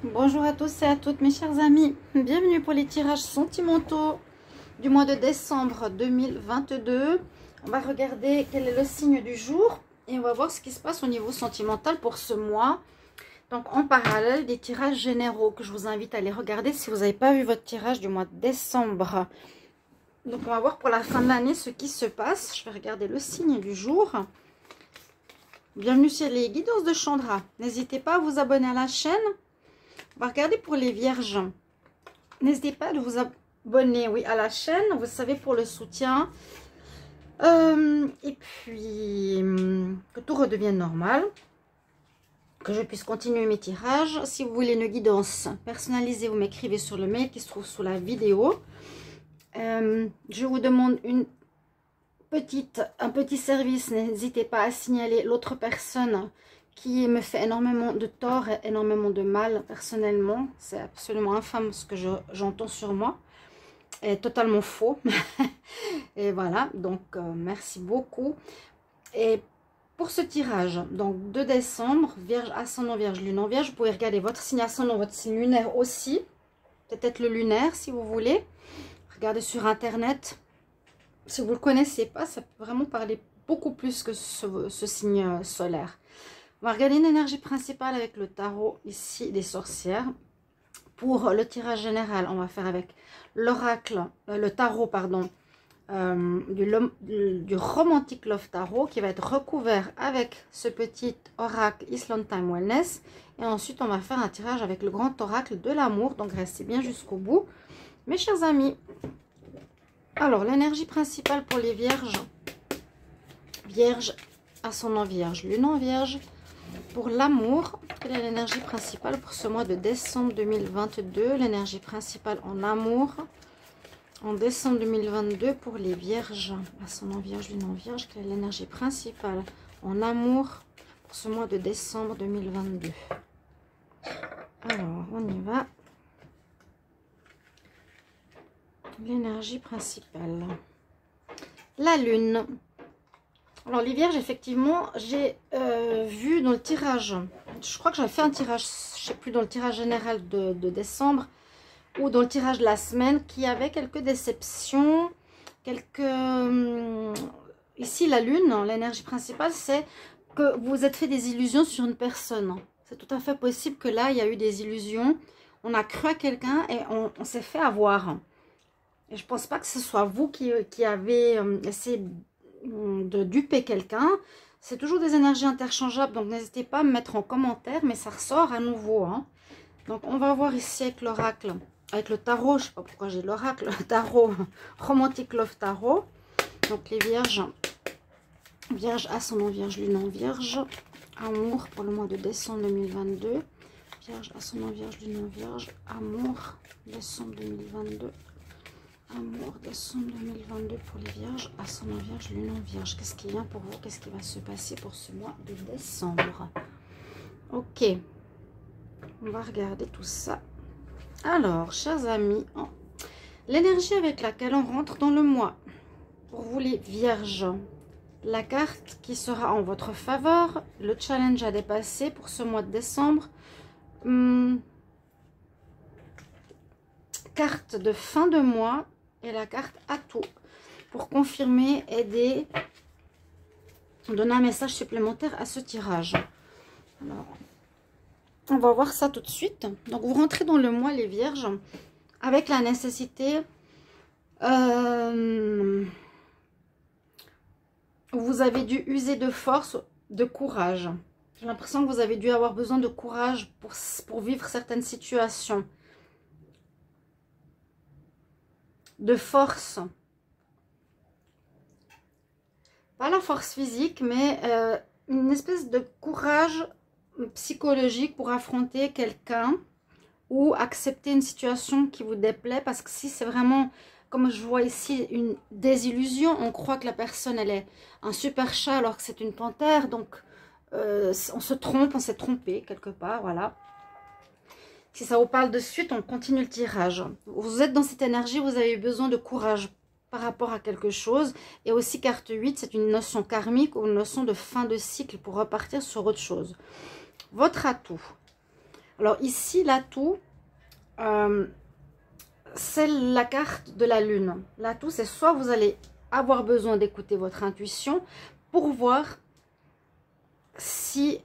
Bonjour à tous et à toutes mes chers amis, bienvenue pour les tirages sentimentaux du mois de décembre 2022. On va regarder quel est le signe du jour et on va voir ce qui se passe au niveau sentimental pour ce mois. Donc en parallèle des tirages généraux que je vous invite à aller regarder si vous n'avez pas vu votre tirage du mois de décembre. Donc on va voir pour la fin de l'année ce qui se passe. Je vais regarder le signe du jour. Bienvenue sur les guidances de Chandra. N'hésitez pas à vous abonner à la chaîne. On va regarder pour les vierges. N'hésitez pas à vous abonner à la chaîne, vous savez, pour le soutien. Et puis, que tout redevienne normal. Que je puisse continuer mes tirages. Si vous voulez une guidance personnalisée, vous m'écrivez sur le mail qui se trouve sous la vidéo. Je vous demande un petit service. N'hésitez pas à signaler l'autre personne qui me fait énormément de tort et énormément de mal personnellement. C'est absolument infâme ce que j'entends sur moi. Et totalement faux. Et voilà, donc merci beaucoup. Et pour ce tirage, donc 2 décembre, Vierge, ascendant Vierge, lune en Vierge, vous pouvez regarder votre signe ascendant, votre signe lunaire aussi. Peut-être le lunaire si vous voulez. Regardez sur internet. Si vous ne le connaissez pas, ça peut vraiment parler beaucoup plus que ce signe solaire. On va regarder une énergie principale avec le tarot ici des sorcières. Pour le tirage général, on va faire avec l'oracle, le tarot pardon, du Romantic Love Tarot qui va être recouvert avec ce petit oracle Island Time Wellness. Et ensuite, on va faire un tirage avec le grand oracle de l'amour. Donc, restez bien jusqu'au bout, mes chers amis. Alors, l'énergie principale pour les vierges. Vierge, ascendant Vierge, lune en Vierge. Pour l'amour, quelle est l'énergie principale pour ce mois de décembre 2022? L'énergie principale en amour en décembre 2022 pour les vierges. Ascendant Vierge, lune en Vierge, quelle est l'énergie principale en amour pour ce mois de décembre 2022? Alors, on y va. L'énergie principale. La lune. Alors les vierges, effectivement, j'ai vu dans le tirage, je crois que j'avais fait un tirage, je sais plus, dans le tirage général de décembre ou dans le tirage de la semaine, qu'il y avait quelques déceptions, ici la lune, l'énergie principale, c'est que vous vous êtes fait des illusions sur une personne. C'est tout à fait possible que là, il y a eu des illusions, on a cru à quelqu'un et on s'est fait avoir. Et je pense pas que ce soit vous qui avez essayé de duper quelqu'un. C'est toujours des énergies interchangeables, donc n'hésitez pas à me mettre en commentaire, mais ça ressort à nouveau, hein. Donc on va voir ici avec l'oracle, avec le tarot, je sais pas pourquoi j'ai l'oracle, le tarot Romantic Love Tarot. Donc les vierges, vierge ascendant Vierge, lune en Vierge, amour pour le mois de décembre 2022. Vierge ascendant Vierge, lune en Vierge, amour décembre 2022. Amour, décembre 2022 pour les vierges, ascendant Vierge, lune en Vierge. Qu'est-ce qui vient pour vous? Qu'est-ce qui va se passer pour ce mois de décembre? Ok, on va regarder tout ça. Alors, chers amis, l'énergie avec laquelle on rentre dans le mois, pour vous les vierges, la carte qui sera en votre faveur, le challenge à dépasser pour ce mois de décembre, carte de fin de mois, et la carte atout pour confirmer, aider, donner un message supplémentaire à ce tirage. Alors, on va voir ça tout de suite. Donc, vous rentrez dans le mois, les vierges, avec la nécessité, vous avez dû user de force, de courage. J'ai l'impression que vous avez dû avoir besoin de courage pour vivre certaines situations. De force, pas la force physique, mais une espèce de courage psychologique pour affronter quelqu'un ou accepter une situation qui vous déplaît, parce que si c'est vraiment, comme je vois ici, une désillusion, on croit que la personne elle est un super chat alors que c'est une panthère, donc on se trompe, on s'est trompé quelque part, voilà. Si ça vous parle de suite, on continue le tirage. Vous êtes dans cette énergie, vous avez besoin de courage par rapport à quelque chose. Et aussi, carte 8, c'est une notion karmique ou une notion de fin de cycle pour repartir sur autre chose. Votre atout. Alors ici, l'atout, c'est la carte de la lune. L'atout, c'est soit vous allez avoir besoin d'écouter votre intuition pour voir si,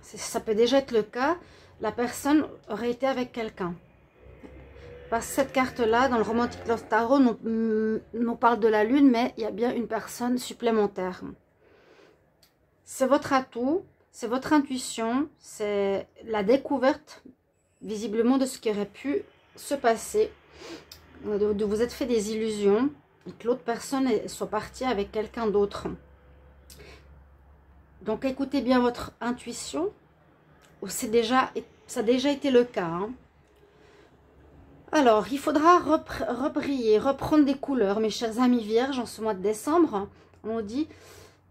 ça peut déjà être le cas, la personne aurait été avec quelqu'un. Parce que cette carte-là, dans le Romantic Love Tarot, nous parle de la lune, mais il y a bien une personne supplémentaire. C'est votre atout, c'est votre intuition, c'est la découverte, visiblement, de ce qui aurait pu se passer. De vous être fait des illusions et que l'autre personne soit partie avec quelqu'un d'autre. Donc, écoutez bien votre intuition. Ça a déjà été le cas. Hein. Alors, il faudra rebriller, reprendre des couleurs, mes chers amis vierges, en ce mois de décembre. On dit,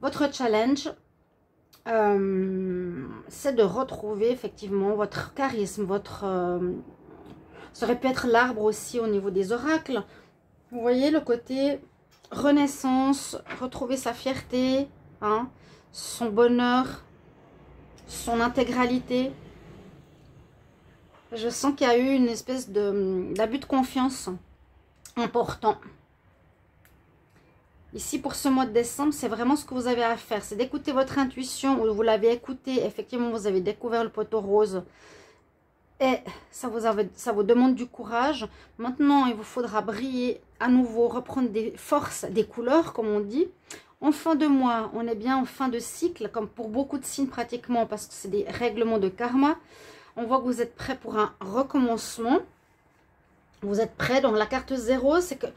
votre challenge, c'est de retrouver effectivement votre charisme, ça aurait pu être l'arbre aussi au niveau des oracles. Vous voyez le côté renaissance, retrouver sa fierté, hein, son bonheur, son intégralité. Je sens qu'il y a eu une espèce d'abus de confiance important. Ici, pour ce mois de décembre, c'est vraiment ce que vous avez à faire. C'est d'écouter votre intuition. Ou vous l'avez écouté, effectivement, vous avez découvert le poteau rose. Et ça vous demande du courage. Maintenant, il vous faudra briller à nouveau, reprendre des forces, des couleurs, comme on dit. En fin de mois, on est bien en fin de cycle, comme pour beaucoup de signes pratiquement, parce que c'est des règlements de karma. On voit que vous êtes prêts pour un recommencement. Vous êtes prêts. Donc la carte 0, c'est que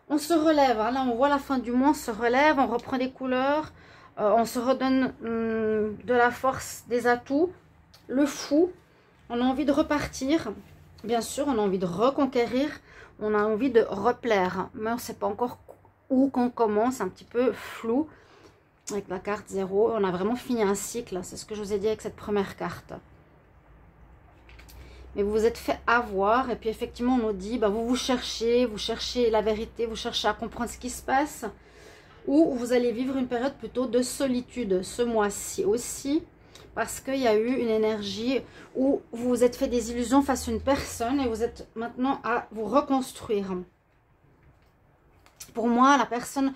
on se relève. Hein. Là, on voit la fin du mois, on se relève, on reprend des couleurs. On se redonne de la force, des atouts. Le fou. On a envie de repartir. Bien sûr, on a envie de reconquérir. On a envie de replaire. Mais on ne sait pas encore où qu'on commence. Un petit peu flou. Avec la carte 0. On a vraiment fini un cycle. C'est ce que je vous ai dit avec cette première carte. Mais vous vous êtes fait avoir. Et puis effectivement, on nous dit, bah, vous cherchez la vérité. Vous cherchez à comprendre ce qui se passe. Ou vous allez vivre une période plutôt de solitude ce mois-ci aussi. Parce qu'il y a eu une énergie où vous vous êtes fait des illusions face à une personne et vous êtes maintenant à vous reconstruire. Pour moi, la personne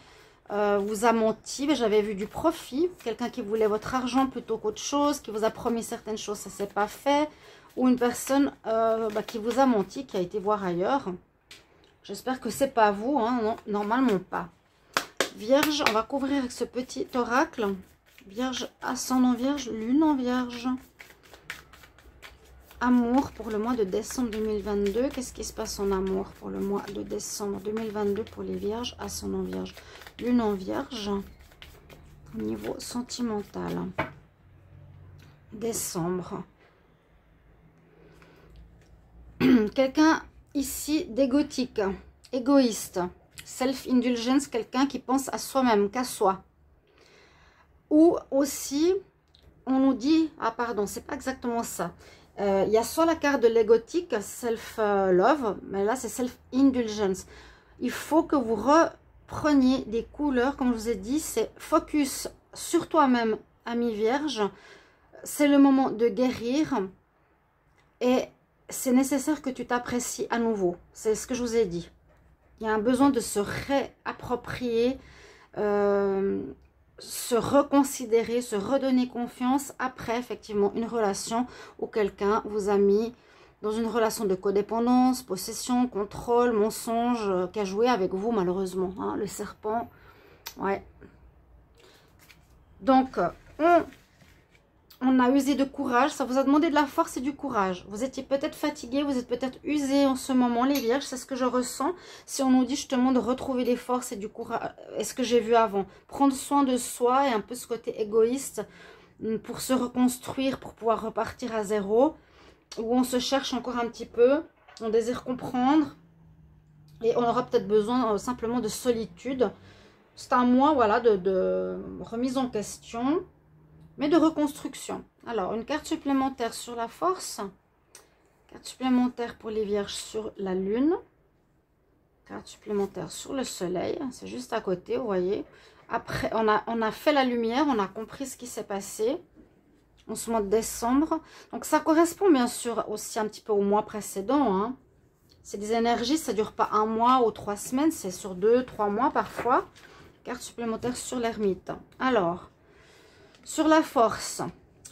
vous a menti, mais j'avais vu du profit. Quelqu'un qui voulait votre argent plutôt qu'autre chose, qui vous a promis certaines choses, ça ne s'est pas fait. Ou une personne qui vous a menti, qui a été voir ailleurs. J'espère que ce n'est pas vous, hein, non, normalement pas. Vierge, on va couvrir avec ce petit oracle. Vierge, ascendant vierge, lune en vierge. Amour pour le mois de décembre 2022. Qu'est-ce qui se passe en amour pour le mois de décembre 2022 pour les vierges, ascendant vierge, lune en vierge. Au niveau sentimental. Décembre. Quelqu'un ici d'égotique, égoïste. Self-indulgence, quelqu'un qui pense à soi-même, qu'à soi. Ou aussi, on nous dit, ah pardon, c'est pas exactement ça. Il y a soit la carte de l'égotique, self-love, mais là c'est self-indulgence. Il faut que vous repreniez des couleurs, comme je vous ai dit, c'est focus sur toi-même, ami vierge. C'est le moment de guérir et c'est nécessaire que tu t'apprécies à nouveau. C'est ce que je vous ai dit. Il y a un besoin de se réapproprier, se reconsidérer, se redonner confiance après effectivement une relation où quelqu'un vous a mis dans une relation de codépendance, possession, contrôle, mensonge, qui a joué avec vous malheureusement, hein, le serpent. Ouais. Donc, on a usé de courage, ça vous a demandé de la force et du courage. Vous étiez peut-être fatigué, vous êtes peut-être usé en ce moment, les vierges, c'est ce que je ressens. Si on nous dit justement de retrouver des forces et du courage, est-ce que j'ai vu avant? Prendre soin de soi et un peu ce côté égoïste pour se reconstruire, pour pouvoir repartir à zéro. Où on se cherche encore un petit peu, on désire comprendre. Et on aura peut-être besoin simplement de solitude. C'est un mois, voilà, de remise en question. Mais de reconstruction. Alors, une carte supplémentaire sur la force. Carte supplémentaire pour les vierges sur la lune. Carte supplémentaire sur le soleil. C'est juste à côté, vous voyez. Après, on a fait la lumière, on a compris ce qui s'est passé. en ce mois de décembre. Donc ça correspond bien sûr aussi un petit peu au mois précédent, hein. C'est des énergies, ça ne dure pas un mois ou 3 semaines, c'est sur 2-3 mois parfois. Carte supplémentaire sur l'ermite. Alors, sur la force,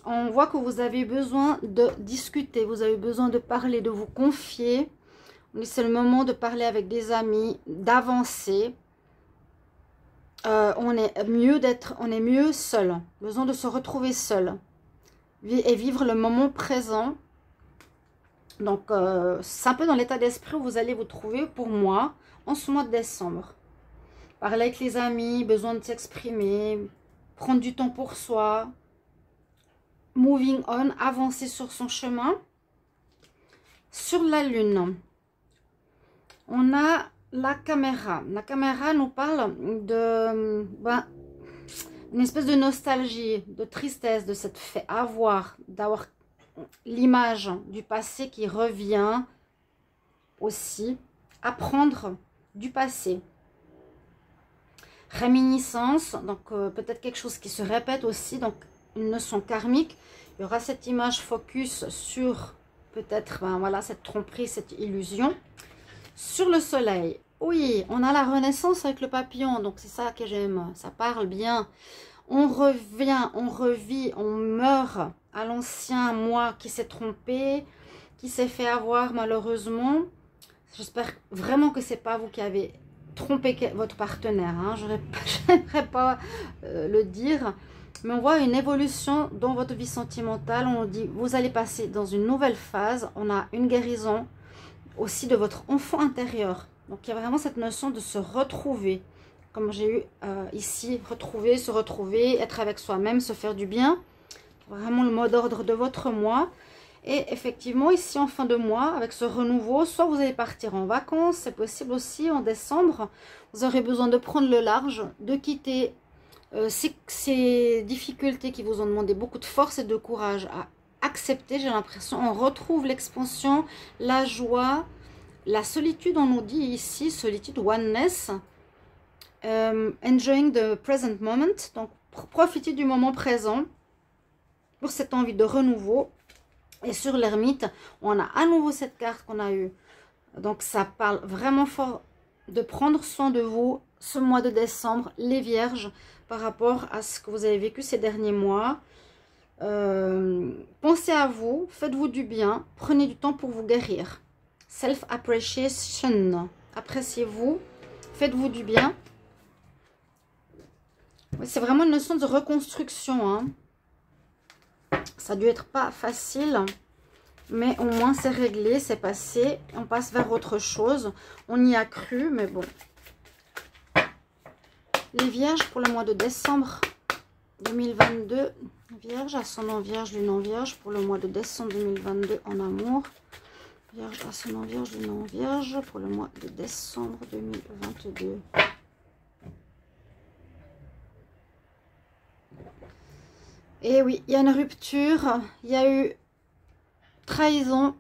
on voit que vous avez besoin de discuter, vous avez besoin de parler, de vous confier. C'est le moment de parler avec des amis, d'avancer. On est mieux seul, besoin de se retrouver seul et vivre le moment présent. Donc, c'est un peu dans l'état d'esprit où vous allez vous trouver pour moi en ce mois de décembre. Parler avec les amis, besoin de s'exprimer, prendre du temps pour soi, moving on, avancer sur son chemin. Sur la lune, on a la caméra. La caméra nous parle de une espèce de nostalgie, de tristesse, de cette fait avoir, d'avoir l'image du passé qui revient aussi, apprendre du passé. Réminiscence, donc peut-être quelque chose qui se répète aussi, donc une notion karmique. Il y aura cette image focus sur peut-être voilà, cette tromperie, cette illusion. Sur le soleil, oui, on a la renaissance avec le papillon, donc c'est ça que j'aime, ça parle bien. On revient, on revit, on meurt à l'ancien moi qui s'est trompé, qui s'est fait avoir malheureusement. J'espère vraiment que c'est pas vous qui avez trompé votre partenaire, hein. Je n'aimerais pas le dire, mais on voit une évolution dans votre vie sentimentale. On dit vous allez passer dans une nouvelle phase. On a une guérison aussi de votre enfant intérieur. Donc il y a vraiment cette notion de se retrouver, comme j'ai eu ici, retrouver, se retrouver, être avec soi-même, se faire du bien. Vraiment le mot d'ordre de votre mois. Et effectivement, ici en fin de mois, avec ce renouveau, soit vous allez partir en vacances, c'est possible aussi en décembre. Vous aurez besoin de prendre le large, de quitter ces difficultés qui vous ont demandé beaucoup de force et de courage à accepter. J'ai l'impression on retrouve l'expansion, la joie, la solitude. On nous dit ici, solitude, oneness, enjoying the present moment. Donc, profitez du moment présent pour cette envie de renouveau. Et sur l'ermite, on a à nouveau cette carte qu'on a eue. Donc, ça parle vraiment fort de prendre soin de vous ce mois de décembre, les vierges, par rapport à ce que vous avez vécu ces derniers mois. Pensez à vous, faites-vous du bien, prenez du temps pour vous guérir. Self-appreciation. Appréciez-vous, faites-vous du bien. C'est vraiment une notion de reconstruction, hein. Ça a dû être pas facile, mais au moins c'est réglé, c'est passé. On passe vers autre chose. On y a cru, mais bon. Les vierges pour le mois de décembre 2022. Vierge, ascendant vierge, lune en vierge pour le mois de décembre 2022 en amour. Vierge, ascendant vierge, lune en vierge pour le mois de décembre 2022. Et oui, il y a une rupture, il y a eu trahison,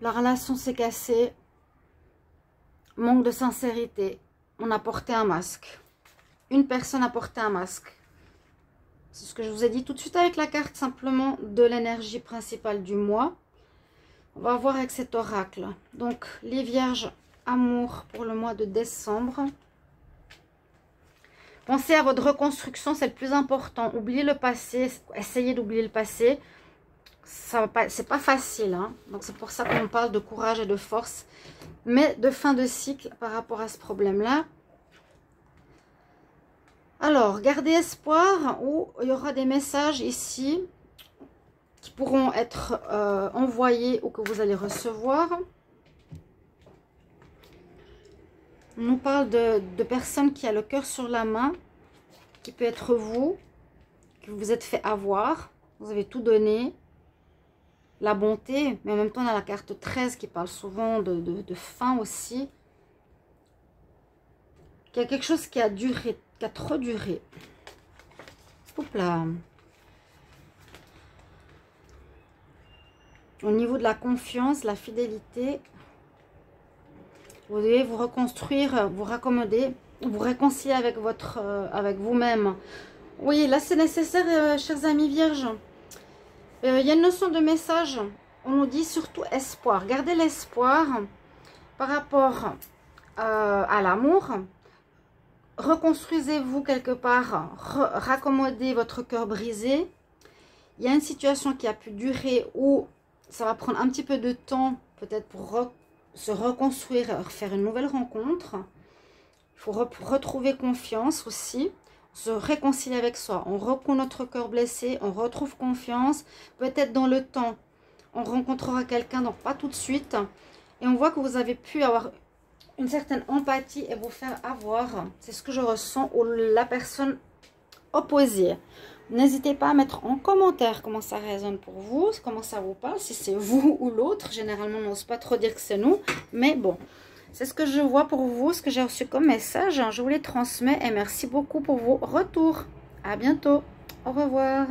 la relation s'est cassée, manque de sincérité, on a porté un masque. Une personne a porté un masque. C'est ce que je vous ai dit tout de suite avec la carte simplement de l'énergie principale du mois. On va voir avec cet oracle. Donc, les vierges, amour pour le mois de décembre. Pensez à votre reconstruction, c'est le plus important. Oubliez le passé, essayez d'oublier le passé. C'est pas facile, hein. Donc c'est pour ça qu'on parle de courage et de force, mais de fin de cycle par rapport à ce problème-là. Alors, gardez espoir, où il y aura des messages ici qui pourront être envoyés ou que vous allez recevoir. On nous parle de personnes qui a le cœur sur la main, qui peut être vous, que vous vous êtes fait avoir, vous avez tout donné, la bonté, mais en même temps on a la carte 13 qui parle souvent de fin aussi. Il y a quelque chose qui a duré, qui a trop duré. Hop là. Au niveau de la confiance, la fidélité, vous devez vous reconstruire, vous raccommoder, vous réconcilier avec avec vous-même. Oui, là c'est nécessaire, chers amis vierges. Il y a une notion de message. On nous dit surtout espoir. Gardez l'espoir par rapport à l'amour. Reconstruisez-vous quelque part. Raccommodez votre cœur brisé. Il y a une situation qui a pu durer ou ça va prendre un petit peu de temps, peut-être pour se reconstruire, faire une nouvelle rencontre. Il faut retrouver confiance aussi, se réconcilier avec soi. On reprend notre cœur blessé, on retrouve confiance. Peut-être dans le temps, on rencontrera quelqu'un, donc pas tout de suite. Et on voit que vous avez pu avoir une certaine empathie et vous faire avoir. C'est ce que je ressens, ou la personne opposée. N'hésitez pas à mettre en commentaire comment ça résonne pour vous, comment ça vous parle, si c'est vous ou l'autre. Généralement, on n'ose pas trop dire que c'est nous, mais bon, c'est ce que je vois pour vous, ce que j'ai reçu comme message. Je vous les transmets et merci beaucoup pour vos retours. À bientôt. Au revoir.